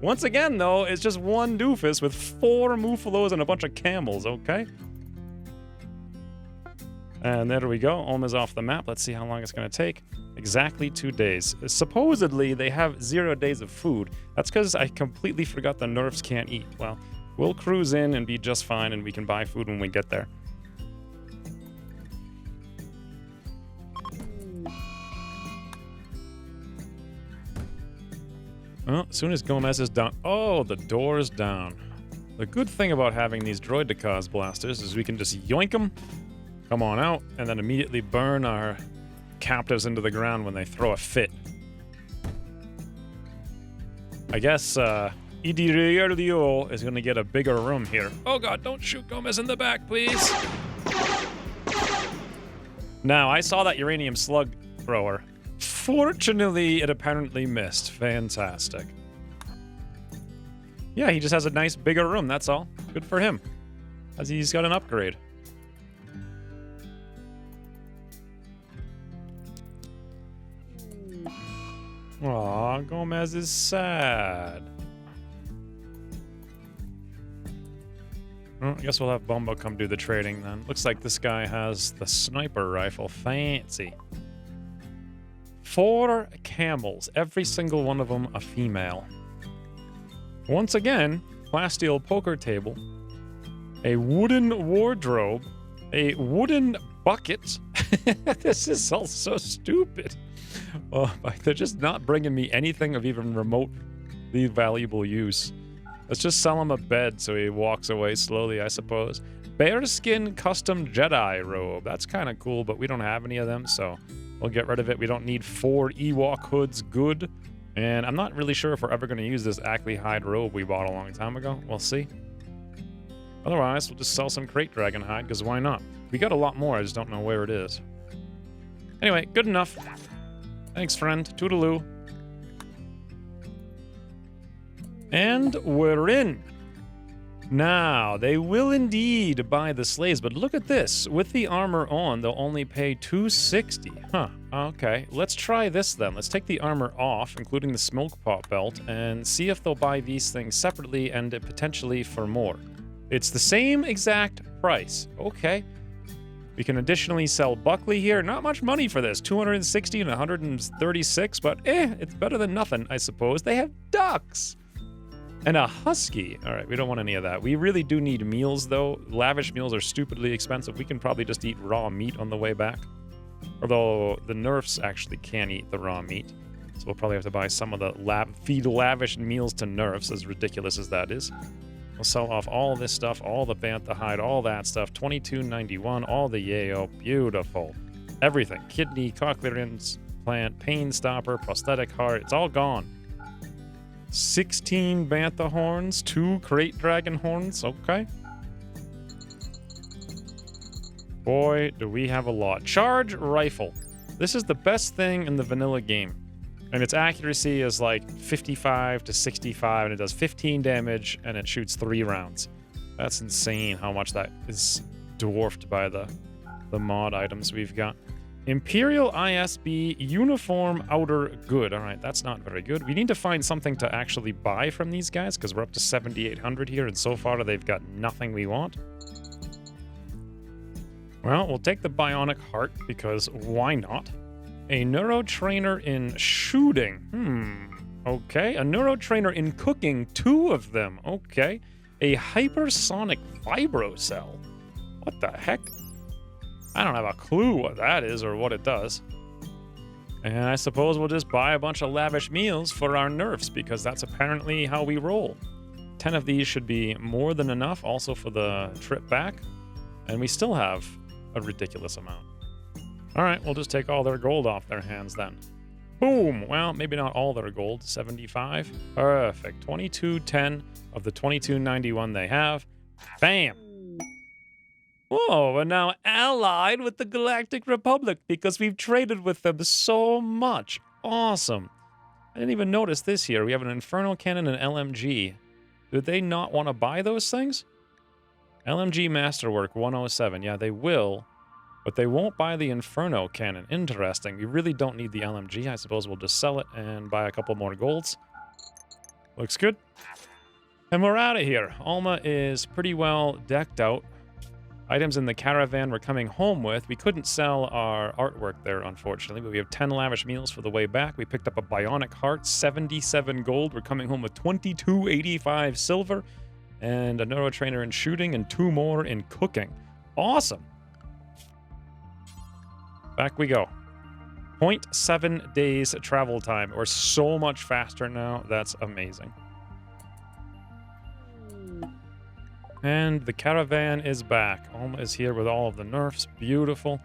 Once again, though, it's just one doofus with 4 Muffalos and a bunch of camels, okay? And there we go. Alma's off the map. Let's see how long it's going to take. Exactly 2 days. Supposedly, they have 0 days of food. That's because I completely forgot the nerfs can't eat. Well, we'll cruise in and be just fine, and we can buy food when we get there. Well, as soon as Gomez is down... Oh, the door's down. The good thing about having these Droidicaz blasters is we can just yoink them, come on out, and then immediately burn our captives into the ground when they throw a fit. I guess, Idirio is going to get a bigger room here. Oh god, don't shoot Gomez in the back, please! Now, I saw that uranium slug thrower. Fortunately, it apparently missed. Fantastic. Yeah, he just has a nice bigger room, that's all. Good for him. As he's got an upgrade. Aw, Gomez is sad. Well, I guess we'll have Bumbo come do the trading then. Looks like this guy has the sniper rifle. Fancy. 4 camels, every single one of them a female. Once again, plasteel poker table, a wooden wardrobe, a wooden bucket. This is all so stupid. Oh, they're just not bringing me anything of even remotely valuable use. Let's just sell him a bed so he walks away slowly, I suppose. Bearskin custom Jedi robe. That's kind of cool, but we don't have any of them, so we'll get rid of it. We don't need 4 Ewok hoods. Good. And I'm not really sure if we're ever going to use this Ackley hide robe we bought a long time ago. We'll see. Otherwise, we'll just sell some crate dragon hide, because why not? We got a lot more, I just don't know where it is. Anyway, good enough. Thanks, friend. Toodaloo. And we're in. Now, they will indeed buy the slaves, but look at this. With the armor on, they'll only pay $260. Huh. Okay, let's try this then. Let's take the armor off, including the smoke pot belt, and see if they'll buy these things separately and potentially for more. It's the same exact price. Okay. We can additionally sell Buckley here. Not much money for this. 260 and 136, but it's better than nothing, I suppose. They have ducks. And a husky. All right, we don't want any of that. We really do need meals, though. Lavish meals are stupidly expensive. We can probably just eat raw meat on the way back. Although the nerfs actually can eat the raw meat. So we'll probably have to buy some of the feed lavish meals to nerfs, as ridiculous as that is. We'll sell off all this stuff, all the bantha hide, all that stuff. $22.91, all the yayo. Beautiful. Everything. Kidney, cochlear plant, pain stopper, prosthetic heart. It's all gone. 16 bantha horns, 2 crate dragon horns. Okay. Boy, do we have a lot. Charge rifle. This is the best thing in the vanilla game. And its accuracy is like 55 to 65, and it does 15 damage, and it shoots 3 rounds. That's insane how much that is dwarfed by the mod items we've got. Imperial ISB uniform outer good. All right, that's not very good. We need to find something to actually buy from these guys because we're up to 7,800 here, and so far they've got nothing we want. Well, we'll take the bionic heart because why not? A neurotrainer in shooting. Okay. A neurotrainer in cooking, 2 of them. Okay. A hypersonic vibrocell. What the heck? I don't have a clue what that is or what it does. And I suppose we'll just buy a bunch of lavish meals for our nerfs because that's apparently how we roll. 10 of these should be more than enough also for the trip back. And we still have a ridiculous amount. All right, we'll just take all their gold off their hands then. Boom! Well, maybe not all their gold. 75. Perfect. 2210 of the 2291 they have. Bam! Whoa, we're now allied with the Galactic Republic because we've traded with them so much. Awesome. I didn't even notice this here. We have an Inferno Cannon and LMG. Did they not want to buy those things? LMG Masterwork 107. Yeah, they will, but they won't buy the Inferno Cannon. Interesting. We really don't need the LMG. I suppose we'll just sell it and buy a couple more golds. Looks good. And we're out of here. Alma is pretty well decked out. Items in the caravan we're coming home with. We couldn't sell our artwork there, unfortunately, but we have 10 lavish meals for the way back. We picked up a bionic heart, 77 gold. We're coming home with 2285 silver, and a neurotrainer in shooting, and 2 more in cooking. Awesome. Back we go. 0.7 days travel time. We're so much faster now. That's amazing. And the caravan is back. Alma is here with all of the nerfs. Beautiful.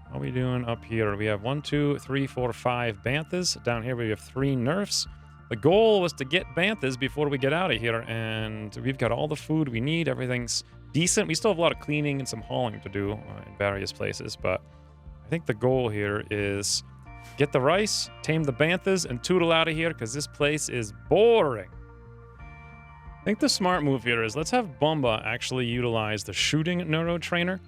How are we doing up here? We have 1, 2, 3, 4, 5 banthas. Down here we have 3 nerfs. The goal was to get banthas before we get out of here, and we've got all the food we need. Everything's decent. We still have a lot of cleaning and some hauling to do in various places, but I think the goal here is get the rice, tame the banthas, and tootle out of here because this place is boring. I think the smart move here is let's have Bumba actually utilize the shooting neurotrainer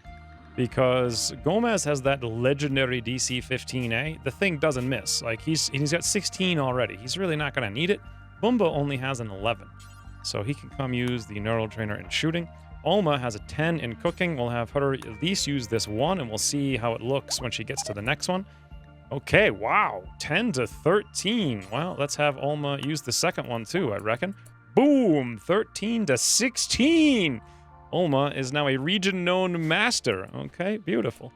because Gomez has that legendary DC 15A. The thing doesn't miss. Like he's got 16 already. He's really not going to need it. Bumba only has an 11. So he can come use the neurotrainer in shooting. Alma has a 10 in cooking. We'll have her at least use this one and we'll see how it looks when she gets to the next one. Okay, wow. 10 to 13. Well, let's have Alma use the second one too, I reckon. Boom! 13 to 16! Alma is now a region-known master. Okay, beautiful.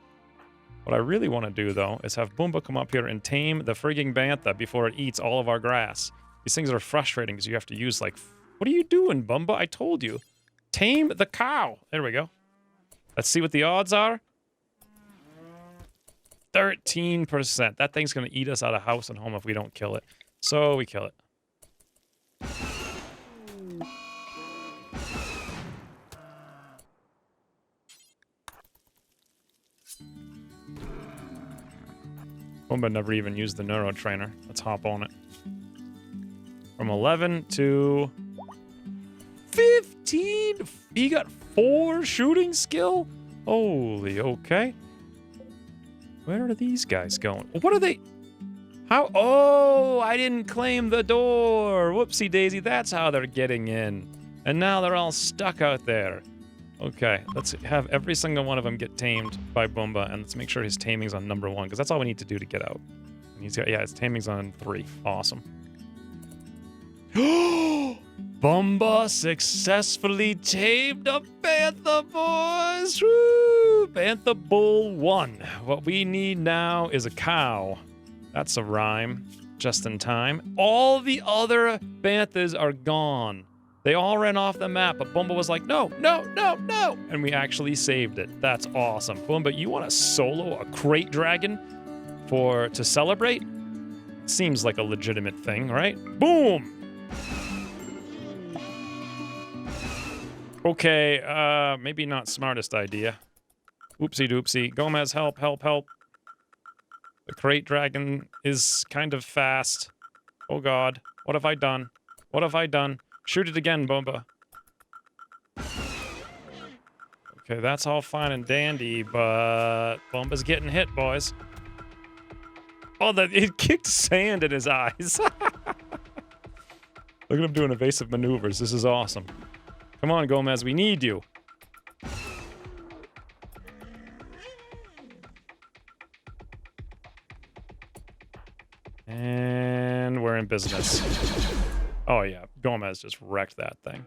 What I really want to do, though, is have Boomba come up here and tame the frigging bantha before it eats all of our grass. These things are frustrating because you have to use, like... What are you doing, Bumba? I told you. Tame the cow. There we go. Let's see what the odds are. 13%. That thing's going to eat us out of house and home if we don't kill it. So we kill it. Boomba never even used the neurotrainer. Let's hop on it. From 11 to 15. He got 4 shooting skill? Holy, okay. Where are these guys going? What are they? How? Oh, I didn't claim the door. Whoopsie daisy. That's how they're getting in. And now they're all stuck out there. Okay, let's have every single one of them get tamed by Boomba, and let's make sure his taming's on number 1, because that's all we need to do to get out. And he's got, yeah, his taming's on 3. Awesome. Boomba successfully tamed a Bantha, boys! Woo! Bantha Bull 1. What we need now is a cow. That's a rhyme. Just in time. All the other Banthas are gone. They all ran off the map, but Boomba was like, no, no, no, no! And we actually saved it. That's awesome. Boomba, you want to solo a crate dragon to celebrate? Seems like a legitimate thing, right? Boom! Okay, maybe not smartest idea. Oopsie doopsie. Gomez, help, help, help. The crate dragon is kind of fast. Oh god. What have I done? What have I done? Shoot it again, Boomba. Okay, that's all fine and dandy, but Bumba's getting hit, boys. Oh, it kicked sand in his eyes. Look at him doing evasive maneuvers. This is awesome. Come on, Gomez, we need you. And we're in business. Oh, yeah. Gomez just wrecked that thing.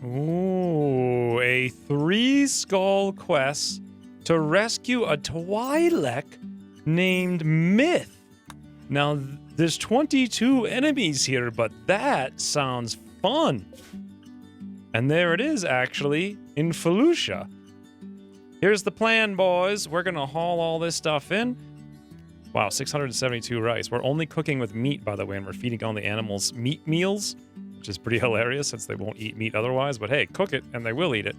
Ooh, a 3-skull quest to rescue a Twi'lek named Myth. Now, there's 22 enemies here, but that sounds fun. And there it is, actually, in Felucia. Here's the plan, boys. We're gonna haul all this stuff in. Wow, 672 rice. We're only cooking with meat, by the way, and we're feeding all the animals meat meals, which is pretty hilarious since they won't eat meat otherwise. But hey, cook it, and they will eat it.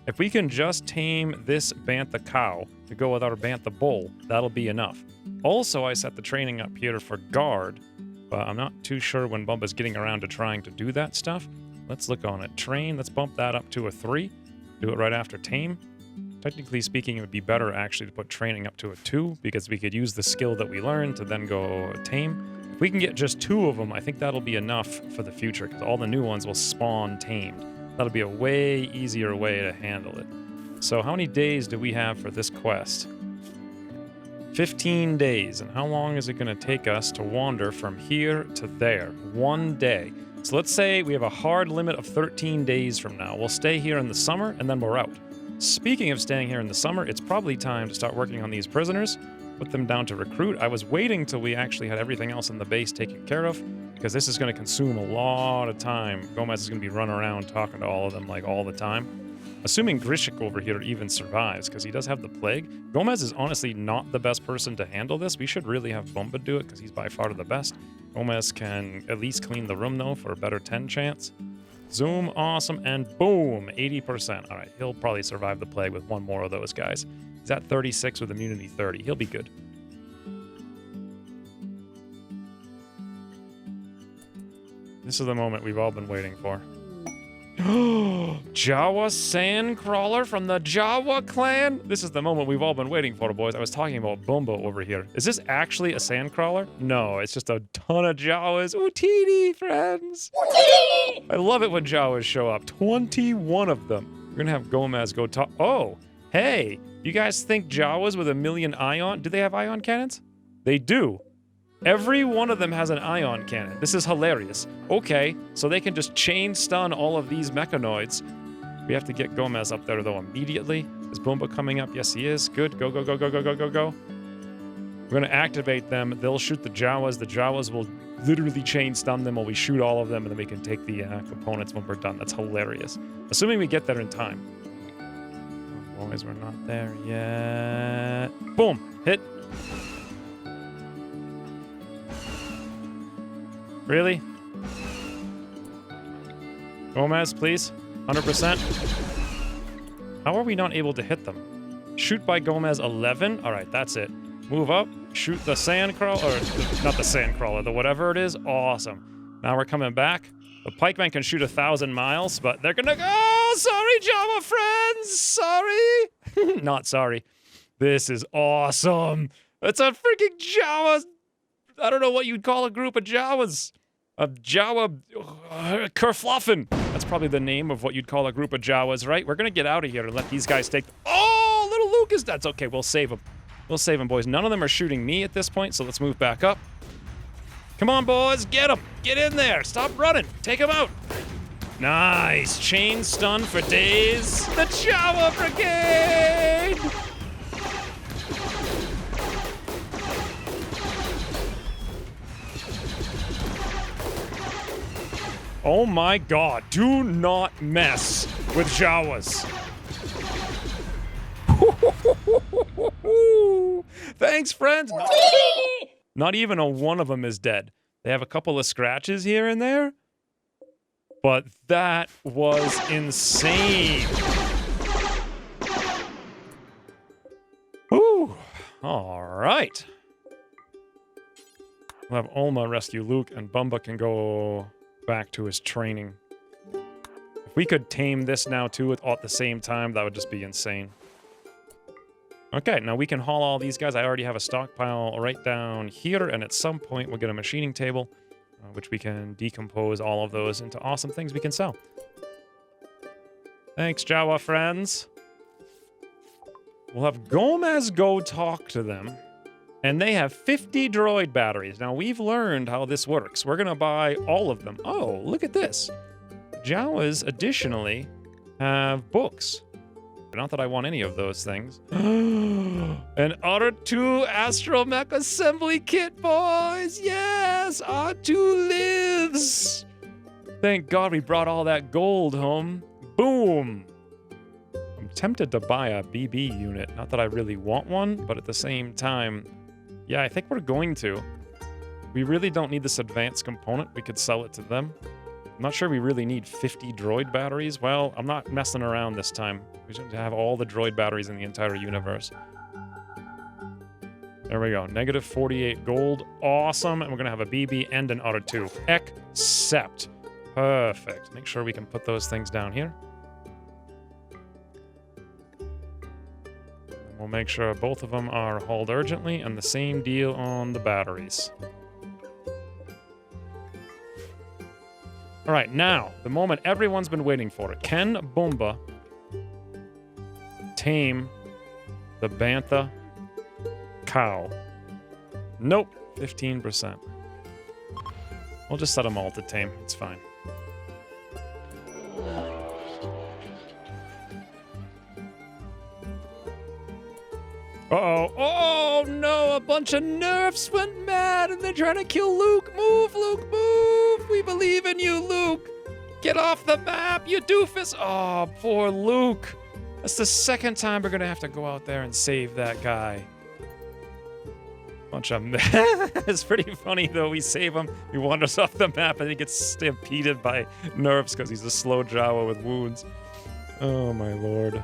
If we can just tame this bantha cow to go with our bantha bull, that'll be enough. Also, I set the training up here for guard, but I'm not too sure when Bumba's getting around to trying to do that stuff. Let's look on it. Train, let's bump that up to a 3. Do it right after tame. Technically speaking, it would be better actually to put training up to a 2 because we could use the skill that we learned to then go tame. If we can get just 2 of them, I think that'll be enough for the future because all the new ones will spawn tamed. That'll be a way easier way to handle it. So how many days do we have for this quest? 15 days. And how long is it going to take us to wander from here to there? 1 day. So let's say we have a hard limit of 13 days from now. We'll stay here in the summer, and then we're out. Speaking of staying here in the summer, it's probably time to start working on these prisoners, put them down to recruit. I was waiting till we actually had everything else in the base taken care of, because this is going to consume a lot of time. Gomez is going to be running around talking to all of them, like, all the time. Assuming Grishik over here even survives, because he does have the plague. Gomez is honestly not the best person to handle this. We should really have Bumba do it, because he's by far the best. Gomez can at least clean the room, though, for a better 10 chance. Zoom, awesome, and boom, 80%. All right, he'll probably survive the plague with one more of those guys. He's at 36 with immunity 30. He'll be good. This is the moment we've all been waiting for. Jawa Sandcrawler from the Jawa clan? This is the moment we've all been waiting for, boys. I was talking about Bumba over here. Is this actually a Sandcrawler? No, it's just a ton of Jawas. Utini, friends. Utini! I love it when Jawas show up. 21 of them. We're gonna have Gomez go talk. Oh, hey, you guys think Jawas with a million ion? Do they have ion cannons? They do. Every one of them has an ion cannon. This is hilarious. Okay, so they can just chain stun all of these mechanoids. We have to get Gomez up there, though, immediately. Is Boomba coming up? Yes, he is. Good. Go, go, go, go, go, go, go, go. We're going to activate them. They'll shoot the Jawas. The Jawas will literally chain stun them while we shoot all of them, and then we can take the components when we're done. That's hilarious. Assuming we get there in time. Oh, boys, we're not there yet. Boom. Hit. Really? Gomez, please. 100%. How are we not able to hit them? Shoot by Gomez 11? Alright, that's it. Move up. Shoot the Sandcrawler. Or, not the Sandcrawler, the whatever it is. Awesome. Now we're coming back. The pikemen can shoot 1,000 miles, but they're gonna go. Oh, sorry, Java friends. Sorry. Not sorry. This is awesome. It's a freaking Jawa. I don't know what you'd call a group of Jawas. A Jawa kerfluffen. That's probably the name of what you'd call a group of Jawas, right? We're going to get out of here and let these guys take... Oh, little Lucas. That's okay. We'll save them. We'll save them, boys. None of them are shooting me at this point, so let's move back up. Come on, boys. Get them. Get in there. Stop running. Take them out. Nice. Chain stun for days. The Jawa Brigade! Oh my god, do not mess with Jawas. Thanks, friends. Not even a one of them is dead. They have a couple of scratches here and there, but that was insane. All right. We'll have Ulma rescue Luke, and Bumba can go back to his training. If we could tame this now too at the same time, that would just be insane. Okay, now we can haul all these guys. I already have a stockpile right down here, and at some point we'll get a machining table, which we can decompose all of those into awesome things we can sell. Thanks, Jawa friends. We'll have Gomez go talk to them, and they have 50 droid batteries. Now, we've learned how this works. We're going to buy all of them. Oh, look at this. Jawas additionally have books. Not that I want any of those things. An R2 astromech assembly kit, boys! Yes! R2 lives! Thank God we brought all that gold home. Boom! I'm tempted to buy a BB unit. Not that I really want one, but at the same time, yeah, I think we're going to. We really don't need this advanced component. We could sell it to them. I'm not sure we really need 50 droid batteries. Well, I'm not messing around this time. We should have all the droid batteries in the entire universe. There we go. Negative 48 gold. Awesome. And we're going to have a BB and an R2. Accept. Perfect. Make sure we can put those things down here. And we'll make sure both of them are hauled urgently, and the same deal on the batteries. All right, now, the moment everyone's been waiting for it. Can Boomba tame the Bantha cow? Nope, 15%. We'll just set them all to tame. It's fine. Uh-oh. Oh, no, a bunch of nerfs went mad, and they're trying to kill Luke. Move, Luke, move. We believe in you, Luke. Get off the map, you doofus. Oh, poor Luke. That's the second time we're going to have to go out there and save that guy. Bunch of... It's pretty funny, though. We save him, he wanders off the map, and he gets stampeded by nerfs because he's a slow Jawa with wounds. Oh, my lord.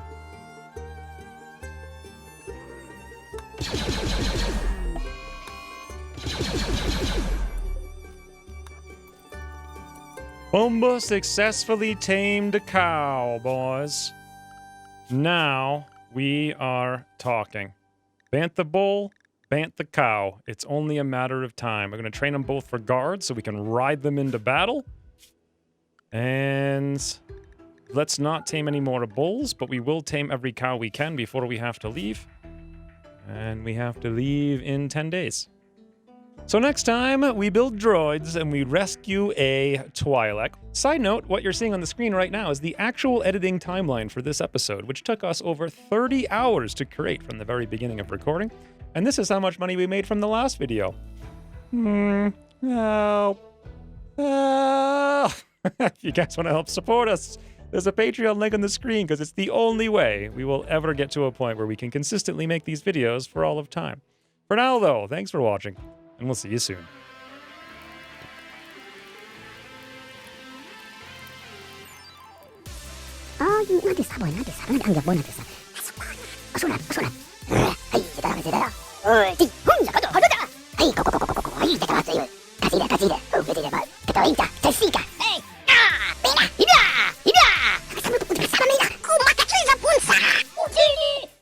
Boomba successfully tamed a cow, boys. Now we are talking. Bantha bull, Bantha cow. It's only a matter of time. We're going to train them both for guards so we can ride them into battle. And let's not tame any more bulls, but we will tame every cow we can before we have to leave. And we have to leave in 10 days. So next time, we build droids and we rescue a Twi'lek. Side note, what you're seeing on the screen right now is the actual editing timeline for this episode, which took us over 30 hours to create from the very beginning of recording. And this is how much money we made from the last video. Help. If you guys want to help support us, there's a Patreon link on the screen because it's the only way we will ever get to a point where we can consistently make these videos for all of time. For now, though, thanks for watching, and we'll see you soon. 나한테 싸, 나한테 싸, 나한테 안 돼, 나한테 싸. 어서라, 어서라. 아이, 기다려, 기다려.